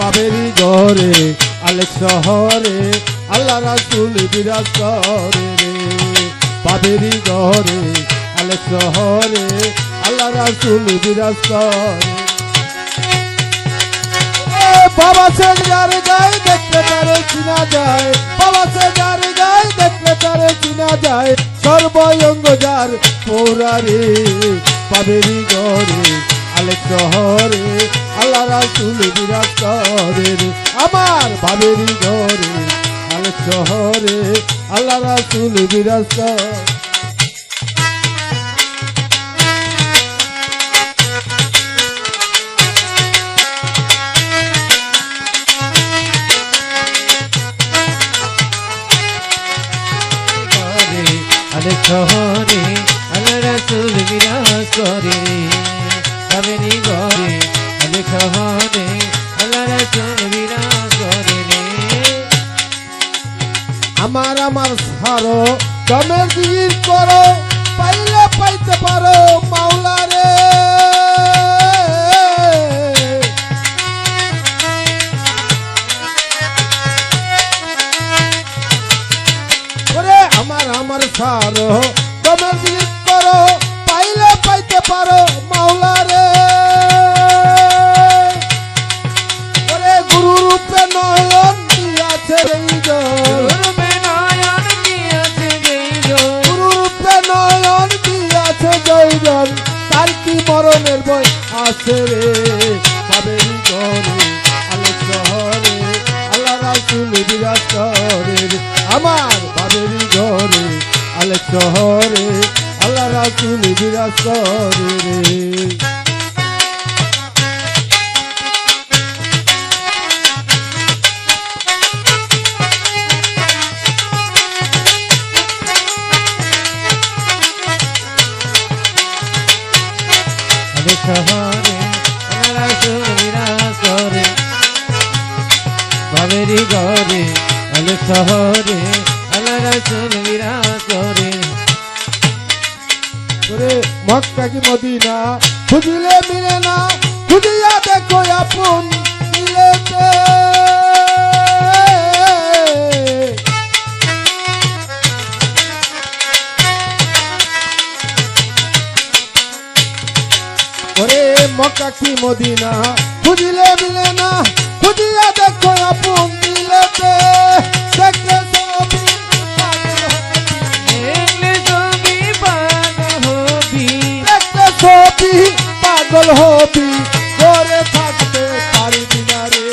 বাবেরি ঘরে আলেক শহরে আল্লাহ রাসূল বিরাজ করে রে বাবেরি ঘরে আলেক শহরে আল্লাহ রাসূল বিরাজ করে বাবা সে যার গায়ে দেখতে তারে চিনা যায় বাবা সে যার গায়ে দেখতে তারে চিনা যায় সর্বঙ্গ যার পৌরারে বাবেরি ঘরে আলেক শহরে আল্লাহ রাসূল বিরাজ করে রে আমার বাবেরি ঘরে আলেক শহরে আল্লাহ রাসূল বিরাজ করে আলেক শহরে আল্লাহ রাসূল বিরাজ করে বাবেরি ঘরে আলেক শহরে আল্লাহ রাসূল বিরাজ করে আমার আমার সারো দমের দিন করো পাইলে পাইতে পারো মাওলা রে ওরে আমার আমার সারো দমের দিন করো পাইলে পাইতে পারো মাওলা রে ওরে গুরু রূপে নয়ন দিয়াছে এই জল তার কি মরণের বই আছে রে বাবেরি ঘরে আলেক শহরে আল্লাহ রাসূল বিরাজ করে রে আমার বাবেরি ঘরে আলেক শহরে আল্লাহ রাসূল বিরাজ করে রে শহরে আল্লাহ রাসূল বিরাজ করে বাবেরি ঘরে আলেক শহরে আল্লাহ রাসূল বিরাজ করে ওরে মক্কা কি মদিনা খুঁজিলে মিলে না খুঁজিয়া দেখো আপন দিলেতে ওরে মক্কা কি মদিনা খুঁজিলে মিলে না খুঁজিয়া দেখো আপন দিলেতে দেখলে ছবি পাগল হবি ঘরে থাকতে পারবি না রে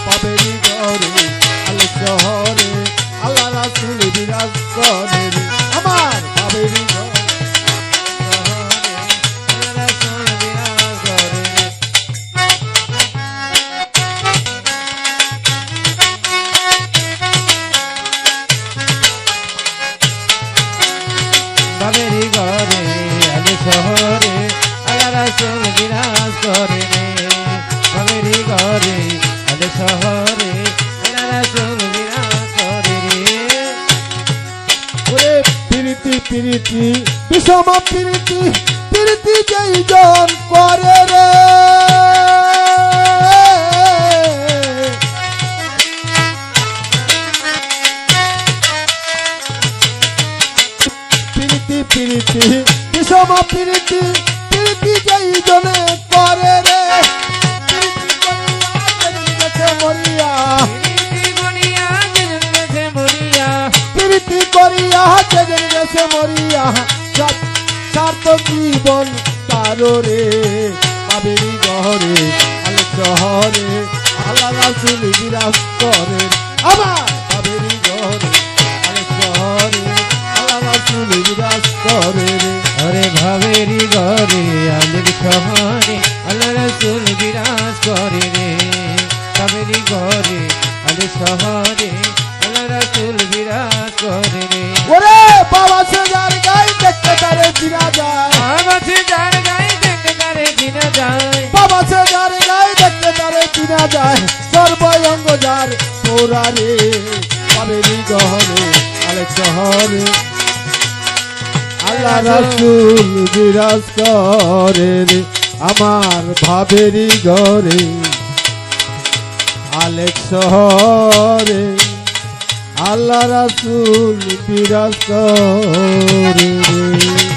বাবেরি ঘরে আলেক শহরে আল্লাহ রাসূল বিরাজ করে রে আমার বাবেরি ঘরে বাবেরি ঘরে আলেক শহরে আল্লাহ রাসূল বিরাজ করে বাবেরি ঘরে আলেক শহরে আল্লাহ রাসূল বিরাজ করে ওরে প্রীতি প্রীতি বিষম প্রীতি প্রীতি যেই জন করে রে প্রীতি বিষম প্রীতি প্রীতি যেই জনে করে রে মরিয়া প্রীতি করিয়া যেদিন গেছে মরিয়া স্বার্থ জীবন তারো রে বাবেরি ঘরে আলেক শহরে আল্লাহ রাসূল বিরাজ করে আমার বাবেরি ঘরে আলেক শহরে আল্লাহ রাসূল বিরাজ করে রে ওরে বাবেরি ঘরে আলেক শহরে আল্লাহ রাসূল বিরাজ করে রে বাবেরি ঘরে আলেক শহরে আল্লাহ রাসূল বিরাজ করে রে ওরে বাবা সে যার গায়ে দেখতে তারে চিনা যায় বাবা সে যার গায়ে দেখতে তারে চিনা যায় বাবা সে যার গায়ে দেখতে তারে চিনা যায় সর্বঙ্গ যার পৌরারে বাবেরি ঘরে আলেক শহরে আল্লাহ রাসূল বিরাজ করে রে আমার বাবেরি ঘরে আলেক শহরে আল্লাহ রাসূল বিরাজ করে রে।